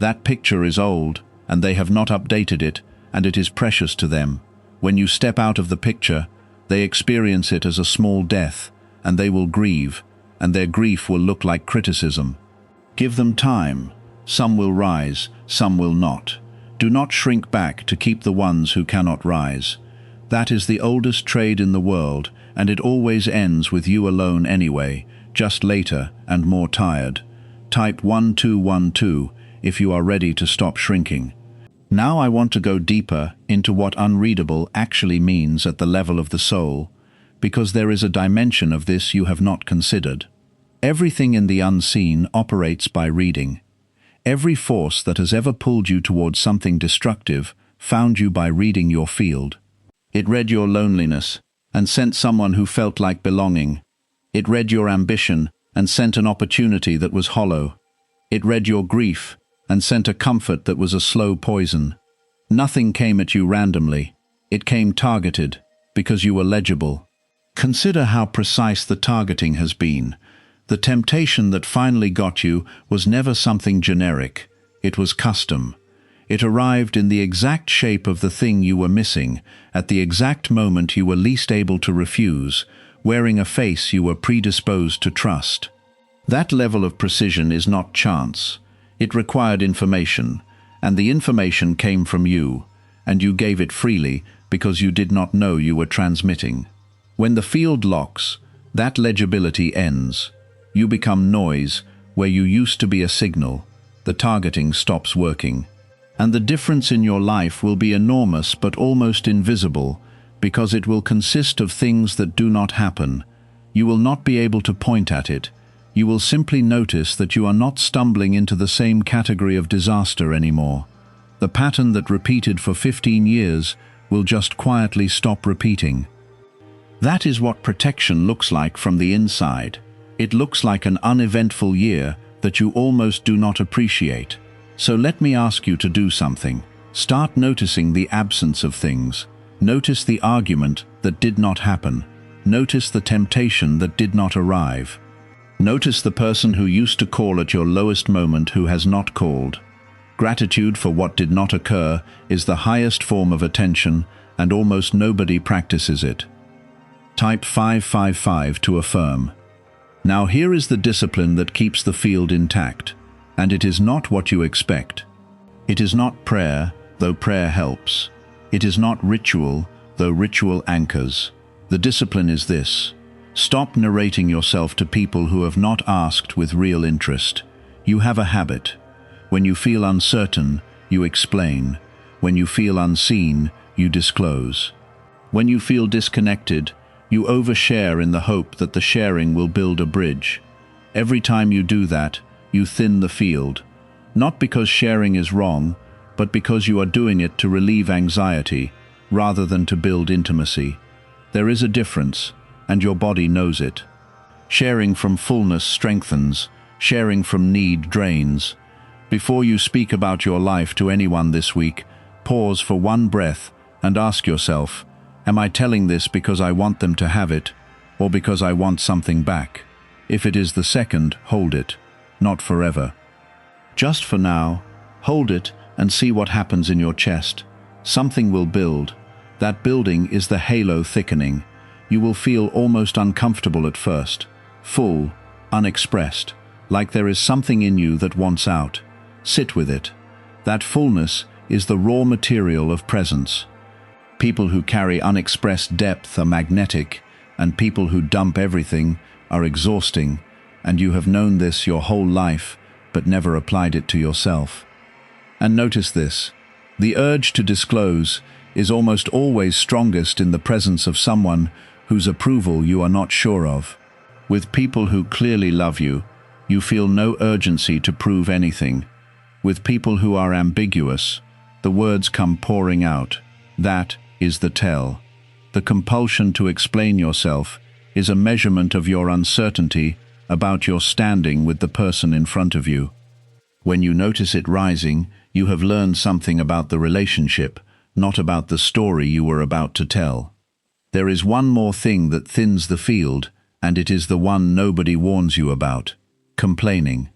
That picture is old, and they have not updated it, and it is precious to them. When you step out of the picture, they experience it as a small death, and they will grieve, and their grief will look like criticism. Give them time. Some will rise, some will not. Do not shrink back to keep the ones who cannot rise. That is the oldest trade in the world, and it always ends with you alone anyway, just later and more tired. Type 1212 if you are ready to stop shrinking. Now I want to go deeper into what unreadable actually means at the level of the soul, because there is a dimension of this you have not considered. Everything in the unseen operates by reading. Every force that has ever pulled you towards something destructive found you by reading your field. It read your loneliness and sent someone who felt like belonging. It read your ambition and sent an opportunity that was hollow. It read your grief and sent a comfort that was a slow poison. Nothing came at you randomly. It came targeted, because you were legible. Consider how precise the targeting has been. The temptation that finally got you was never something generic. It was custom. It arrived in the exact shape of the thing you were missing, at the exact moment you were least able to refuse, wearing a face you were predisposed to trust. That level of precision is not chance. It required information, and the information came from you, and you gave it freely because you did not know you were transmitting. When the field locks, that legibility ends. You become noise where you used to be a signal. The targeting stops working. And the difference in your life will be enormous but almost invisible, because it will consist of things that do not happen. You will not be able to point at it. You will simply notice that you are not stumbling into the same category of disaster anymore. The pattern that repeated for 15 years will just quietly stop repeating. That is what protection looks like from the inside. It looks like an uneventful year that you almost do not appreciate. So let me ask you to do something. Start noticing the absence of things. Notice the argument that did not happen. Notice the temptation that did not arrive. Notice the person who used to call at your lowest moment who has not called. Gratitude for what did not occur is the highest form of attention, and almost nobody practices it. Type 555 to affirm. Now here is the discipline that keeps the field intact, and it is not what you expect. It is not prayer, though prayer helps. It is not ritual, though ritual anchors. The discipline is this: stop narrating yourself to people who have not asked with real interest. You have a habit. When you feel uncertain, you explain. When you feel unseen, you disclose. When you feel disconnected, you overshare in the hope that the sharing will build a bridge. Every time you do that, you thin the field. Not because sharing is wrong, but because you are doing it to relieve anxiety, rather than to build intimacy. There is a difference, and your body knows it. Sharing from fullness strengthens, sharing from need drains. Before you speak about your life to anyone this week, pause for one breath and ask yourself, am I telling this because I want them to have it, or because I want something back? If it is the second, hold it, not forever. Just for now, hold it and see what happens in your chest. Something will build. That building is the halo thickening. You will feel almost uncomfortable at first, full, unexpressed, like there is something in you that wants out. Sit with it. That fullness is the raw material of presence. People who carry unexpressed depth are magnetic, and people who dump everything are exhausting, and you have known this your whole life, but never applied it to yourself. And notice this: the urge to disclose is almost always strongest in the presence of someone whose approval you are not sure of. With people who clearly love you, you feel no urgency to prove anything. With people who are ambiguous, the words come pouring out. That is the tell. The compulsion to explain yourself is a measurement of your uncertainty about your standing with the person in front of you. When you notice it rising, you have learned something about the relationship, not about the story you were about to tell. There is one more thing that thins the field, and it is the one nobody warns you about: complaining.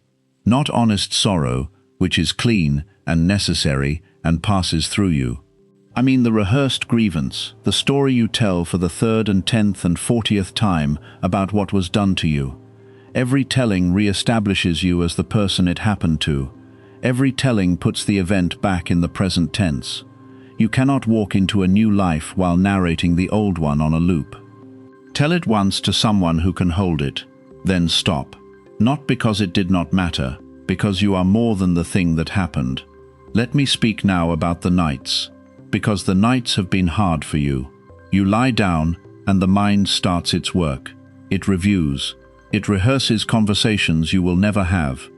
Not honest sorrow, which is clean and necessary and passes through you. I mean the rehearsed grievance, the story you tell for the 3rd and 10th and 40th time about what was done to you. Every telling re-establishes you as the person it happened to. Every telling puts the event back in the present tense. You cannot walk into a new life while narrating the old one on a loop. Tell it once to someone who can hold it, then stop. Not because it did not matter, because you are more than the thing that happened. Let me speak now about the nights, because the nights have been hard for you. You lie down, and the mind starts its work. It reviews. It rehearses conversations you will never have.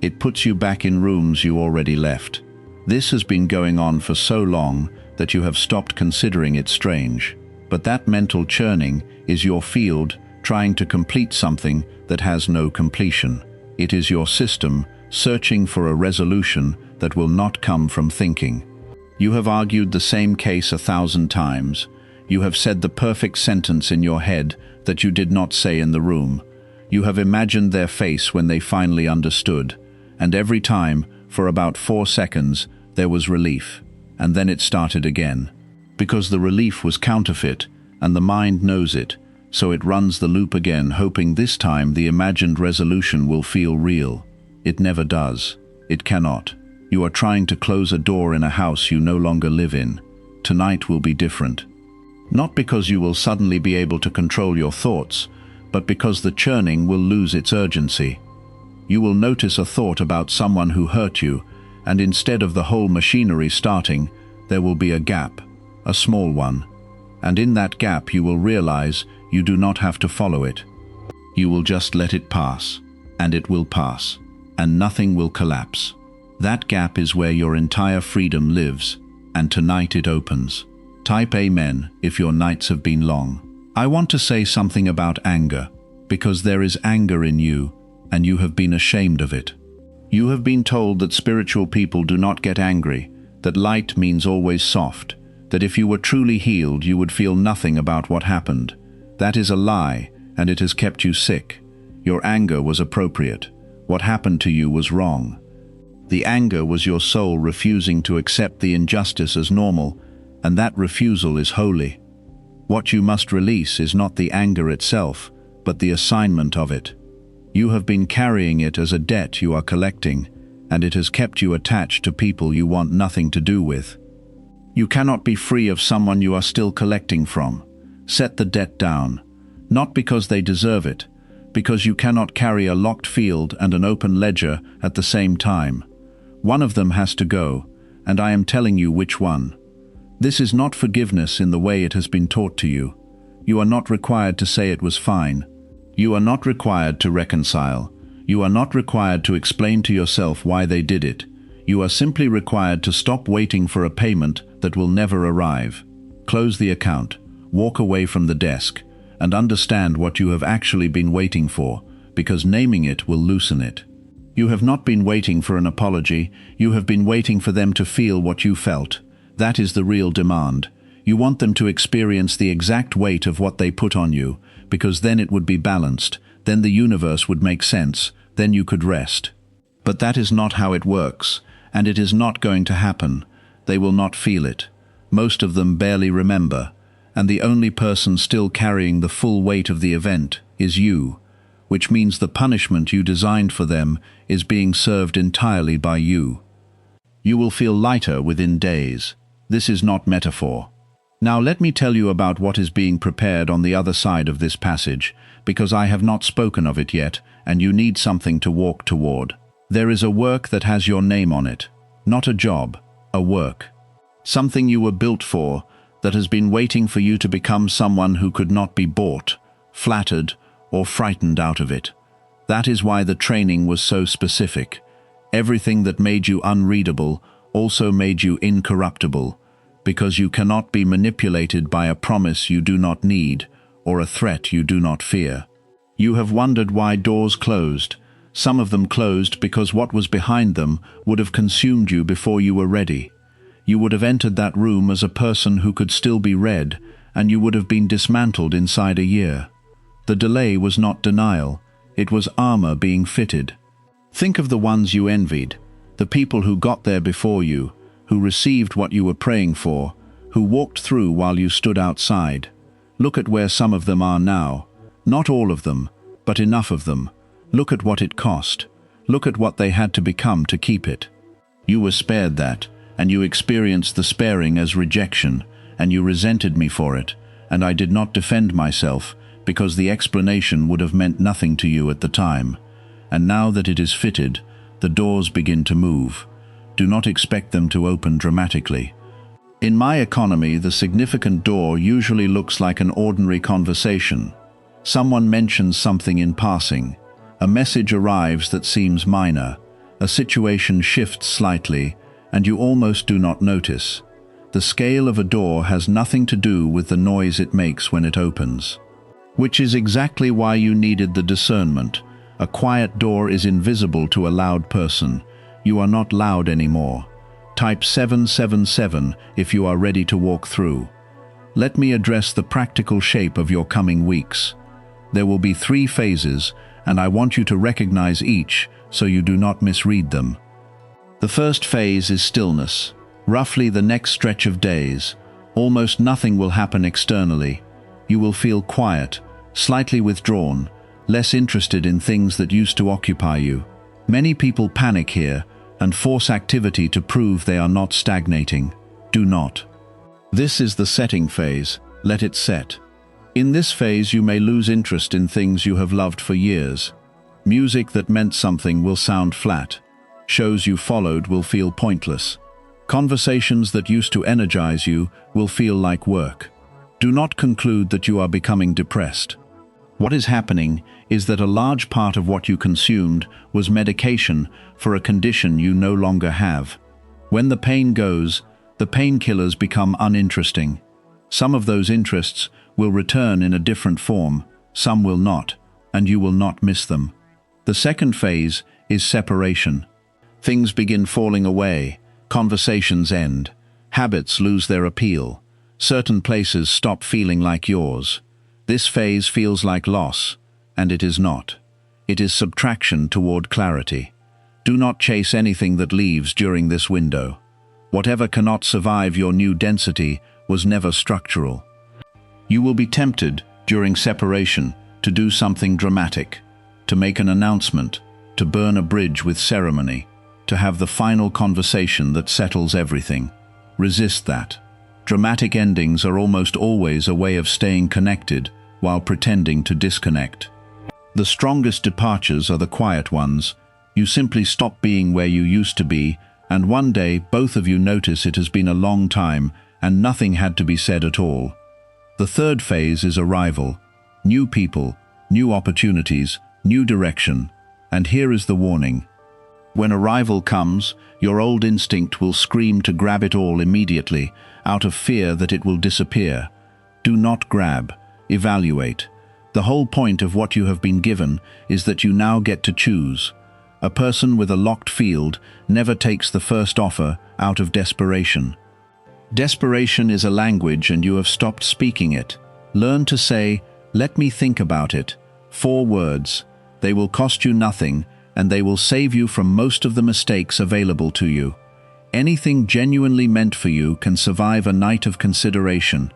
It puts you back in rooms you already left. This has been going on for so long that you have stopped considering it strange. But that mental churning is your field trying to complete something that has no completion. It is your system searching for a resolution that will not come from thinking. You have argued the same case 1,000 times. You have said the perfect sentence in your head that you did not say in the room. You have imagined their face when they finally understood, and every time, for about 4 seconds, there was relief, and then it started again. Because the relief was counterfeit, and the mind knows it, so it runs the loop again, hoping this time the imagined resolution will feel real. It never does. It cannot. You are trying to close a door in a house you no longer live in. Tonight will be different. Not because you will suddenly be able to control your thoughts, but because the churning will lose its urgency. You will notice a thought about someone who hurt you, and instead of the whole machinery starting, there will be a gap, a small one. And in that gap you will realize you do not have to follow it. You will just let it pass. and it will pass, and nothing will collapse. That gap is where your entire freedom lives, and tonight it opens. Type Amen if your nights have been long. I want to say something about anger, because there is anger in you, and you have been ashamed of it. You have been told that spiritual people do not get angry, that light means always soft, that if you were truly healed you would feel nothing about what happened. That is a lie, and it has kept you sick. Your anger was appropriate. What happened to you was wrong. The anger was your soul refusing to accept the injustice as normal, and that refusal is holy. What you must release is not the anger itself, but the assignment of it. You have been carrying it as a debt you are collecting, and it has kept you attached to people you want nothing to do with. You cannot be free of someone you are still collecting from. Set the debt down, not because they deserve it, because you cannot carry a locked field and an open ledger at the same time. One of them has to go, and I am telling you which one. This is not forgiveness in the way it has been taught to you. You are not required to say it was fine. You are not required to reconcile. You are not required to explain to yourself why they did it. You are simply required to stop waiting for a payment that will never arrive. Close the account, walk away from the desk, and understand what you have actually been waiting for, because naming it will loosen it. You have not been waiting for an apology, you have been waiting for them to feel what you felt. That is the real demand. You want them to experience the exact weight of what they put on you, because then it would be balanced, then the universe would make sense, then you could rest. But that is not how it works, and it is not going to happen. They will not feel it. Most of them barely remember, and the only person still carrying the full weight of the event is you, which means the punishment you designed for them is being served entirely by you. You will feel lighter within days. This is not metaphor. Now let me tell you about what is being prepared on the other side of this passage, because I have not spoken of it yet, and you need something to walk toward. There is a work that has your name on it. Not a job, a work. Something you were built for, that has been waiting for you to become someone who could not be bought, flattered, or frightened out of it. That is why the training was so specific. Everything that made you unreadable also made you incorruptible, because you cannot be manipulated by a promise you do not need, or a threat you do not fear. You have wondered why doors closed. Some of them closed because what was behind them would have consumed you before you were ready. You would have entered that room as a person who could still be read, and you would have been dismantled inside a year. The delay was not denial, it was armor being fitted. Think of the ones you envied, the people who got there before you, who received what you were praying for, who walked through while you stood outside. Look at where some of them are now. Not all of them, but enough of them. Look at what it cost. Look at what they had to become to keep it. You were spared that, and you experienced the sparing as rejection, and you resented me for it, and I did not defend myself, because the explanation would have meant nothing to you at the time. And now that it is fitted, the doors begin to move. Do not expect them to open dramatically. In my economy, the significant door usually looks like an ordinary conversation. Someone mentions something in passing. A message arrives that seems minor. A situation shifts slightly, and you almost do not notice. The scale of a door has nothing to do with the noise it makes when it opens. Which is exactly why you needed the discernment. A quiet door is invisible to a loud person. You are not loud anymore. Type 777 if you are ready to walk through. Let me address the practical shape of your coming weeks. There will be 3 phases, and I want you to recognize each so you do not misread them. The first phase is stillness. Roughly the next stretch of days. Almost nothing will happen externally. You will feel quiet, slightly withdrawn, less interested in things that used to occupy you. Many people panic here and force activity to prove they are not stagnating. Do not. This is the setting phase. Let it set. In this phase you may lose interest in things you have loved for years. Music that meant something will sound flat. Shows you followed will feel pointless. Conversations that used to energize you will feel like work. Do not conclude that you are becoming depressed. What is happening is that a large part of what you consumed was medication for a condition you no longer have. When the pain goes, the painkillers become uninteresting. Some of those interests will return in a different form, some will not, and you will not miss them. The second phase is separation. Things begin falling away, conversations end, habits lose their appeal, certain places stop feeling like yours. This phase feels like loss, and it is not. It is subtraction toward clarity. Do not chase anything that leaves during this window. Whatever cannot survive your new density was never structural. You will be tempted, during separation, to do something dramatic, to make an announcement, to burn a bridge with ceremony, to have the final conversation that settles everything. Resist that. Dramatic endings are almost always a way of staying connected while pretending to disconnect. The strongest departures are the quiet ones. You simply stop being where you used to be, and one day both of you notice it has been a long time and nothing had to be said at all. The third phase is arrival. New people, new opportunities, new direction. And here is the warning. When arrival comes, your old instinct will scream to grab it all immediately, out of fear that it will disappear. Do not grab. Evaluate. The whole point of what you have been given is that you now get to choose. A person with a locked field never takes the first offer out of desperation. Desperation is a language and you have stopped speaking it. Learn to say, "Let me think about it." 4 words. They will cost you nothing, and they will save you from most of the mistakes available to you. Anything genuinely meant for you can survive a night of consideration.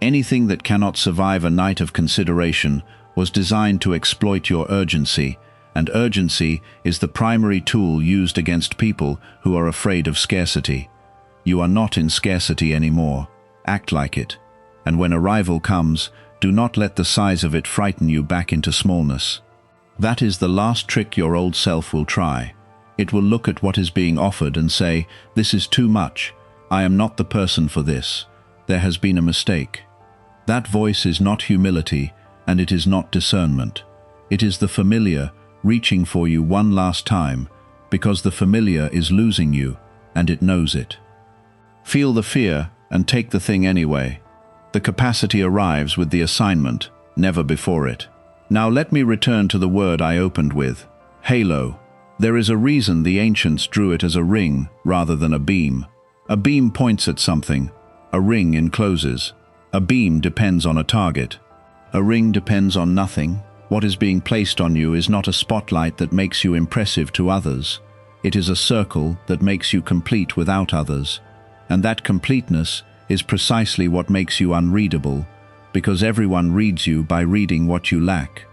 Anything that cannot survive a night of consideration was designed to exploit your urgency, and urgency is the primary tool used against people who are afraid of scarcity. You are not in scarcity anymore. Act like it. And when arrival comes, do not let the size of it frighten you back into smallness. That is the last trick your old self will try. It will look at what is being offered and say, "This is too much. I am not the person for this. There has been a mistake." That voice is not humility, and it is not discernment. It is the familiar reaching for you one last time, because the familiar is losing you, and it knows it. Feel the fear and take the thing anyway. The capacity arrives with the assignment, never before it. Now let me return to the word I opened with, halo. There is a reason the ancients drew it as a ring rather than a beam. A beam points at something. A ring encloses. A beam depends on a target. A ring depends on nothing. What is being placed on you is not a spotlight that makes you impressive to others. It is a circle that makes you complete without others. And that completeness is precisely what makes you unreadable, because everyone reads you by reading what you lack.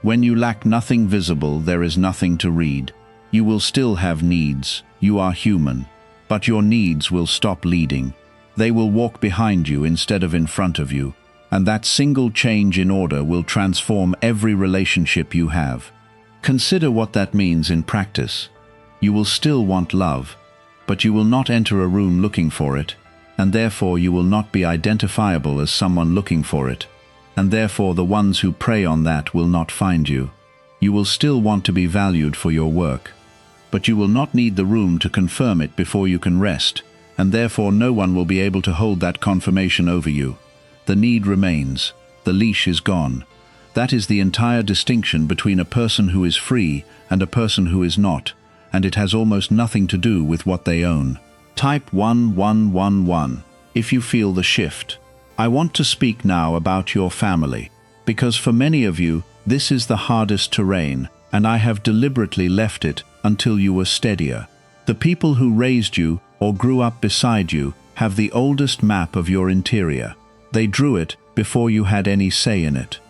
When you lack nothing visible, there is nothing to read. You will still have needs. You are human. But your needs will stop leading. They will walk behind you instead of in front of you. And that single change in order will transform every relationship you have. Consider what that means in practice. You will still want love, but you will not enter a room looking for it, and therefore you will not be identifiable as someone looking for it, and therefore the ones who prey on that will not find you. You will still want to be valued for your work, but you will not need the room to confirm it before you can rest, and therefore no one will be able to hold that confirmation over you. The need remains. The leash is gone. That is the entire distinction between a person who is free and a person who is not, and it has almost nothing to do with what they own. Type 1111 if you feel the shift. I want to speak now about your family, because for many of you, this is the hardest terrain, and I have deliberately left it until you were steadier. The people who raised you or grew up beside you have the oldest map of your interior. They drew it before you had any say in it.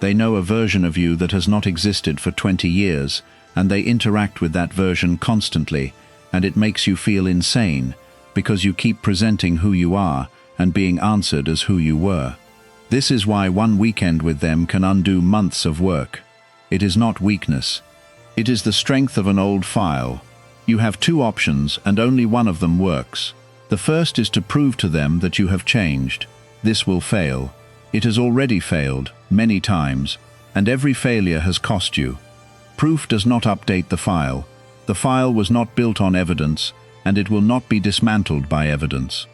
They know a version of you that has not existed for 20 years, and they interact with that version constantly, and it makes you feel insane, because you keep presenting who you are and being answered as who you were. This is why one weekend with them can undo months of work. It is not weakness. It is the strength of an old file. You have 2 options, and only one of them works. The first is to prove to them that you have changed. This will fail. It has already failed, many times, and every failure has cost you. Proof does not update the file. The file was not built on evidence, and it will not be dismantled by evidence.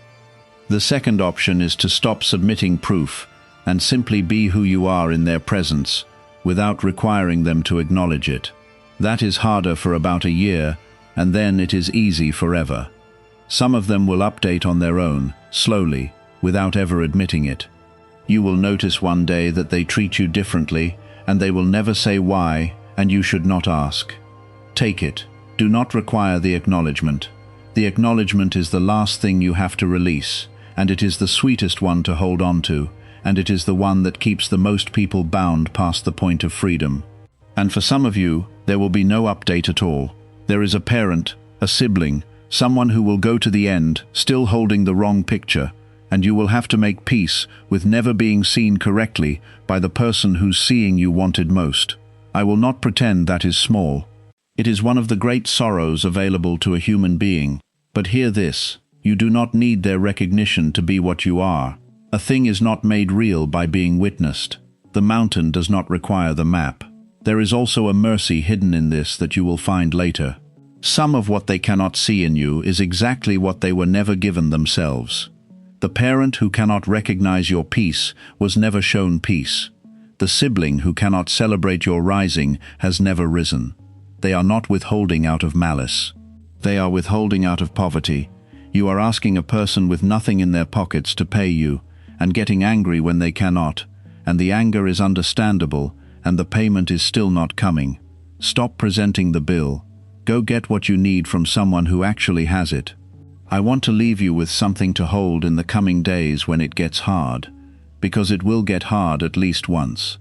The second option is to stop submitting proof and simply be who you are in their presence, without requiring them to acknowledge it. That is harder for about a year, and then it is easy forever. Some of them will update on their own, slowly, without ever admitting it. You will notice one day that they treat you differently, and they will never say why, and you should not ask. Take it. Do not require the acknowledgement. The acknowledgement is the last thing you have to release, and it is the sweetest one to hold on to, and it is the one that keeps the most people bound past the point of freedom. And for some of you, there will be no update at all. There is a parent, a sibling, someone who will go to the end, still holding the wrong picture, and you will have to make peace with never being seen correctly by the person whose seeing you wanted most. I will not pretend that is small. It is one of the great sorrows available to a human being. But hear this, you do not need their recognition to be what you are. A thing is not made real by being witnessed. The mountain does not require the map. There is also a mercy hidden in this that you will find later. Some of what they cannot see in you is exactly what they were never given themselves. The parent who cannot recognize your peace was never shown peace. The sibling who cannot celebrate your rising has never risen. They are not withholding out of malice. They are withholding out of poverty. You are asking a person with nothing in their pockets to pay you, and getting angry when they cannot, and the anger is understandable, and the payment is still not coming. Stop presenting the bill. Go get what you need from someone who actually has it. I want to leave you with something to hold in the coming days when it gets hard, because it will get hard at least once.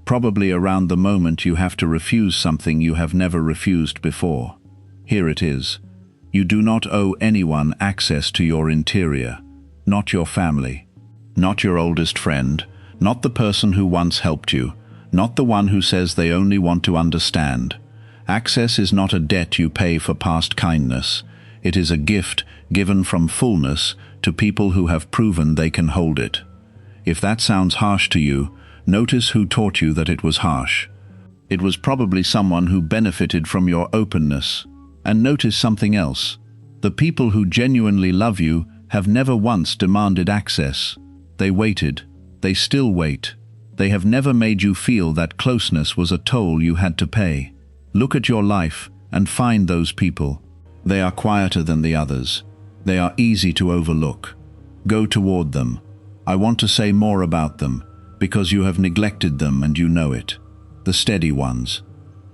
Probably around the moment you have to refuse something you have never refused before. Here it is. You do not owe anyone access to your interior, not your family, not your oldest friend, not the person who once helped you, not the one who says they only want to understand. Access is not a debt you pay for past kindness. It is a gift given from fullness to people who have proven they can hold it. If that sounds harsh to you, notice who taught you that it was harsh. It was probably someone who benefited from your openness. And notice something else. The people who genuinely love you have never once demanded access. They waited. They still wait. They have never made you feel that closeness was a toll you had to pay. Look at your life and find those people. They are quieter than the others. They are easy to overlook. Go toward them. I want to say more about them, because you have neglected them and you know it. The steady ones.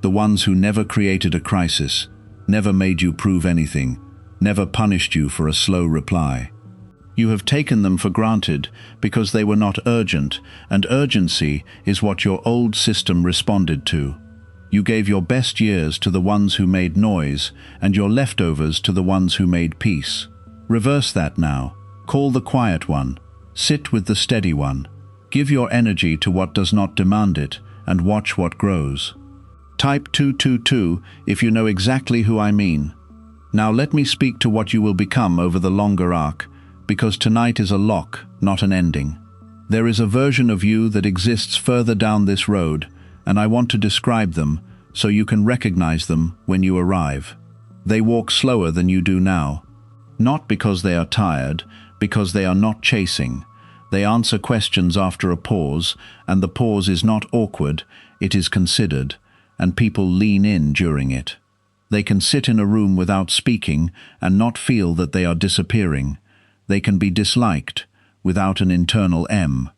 The ones who never created a crisis, never made you prove anything, never punished you for a slow reply. You have taken them for granted because they were not urgent, and urgency is what your old system responded to. You gave your best years to the ones who made noise, and your leftovers to the ones who made peace. Reverse that now. Call the quiet one. Sit with the steady one. Give your energy to what does not demand it, and watch what grows. Type 222 if you know exactly who I mean. Now let me speak to what you will become over the longer arc, because tonight is a lock, not an ending. There is a version of you that exists further down this road, and I want to describe them so you can recognize them when you arrive. They walk slower than you do now. Not because they are tired, because they are not chasing. They answer questions after a pause, and the pause is not awkward, it is considered, and people lean in during it. They can sit in a room without speaking and not feel that they are disappearing. They can be disliked without an internal M.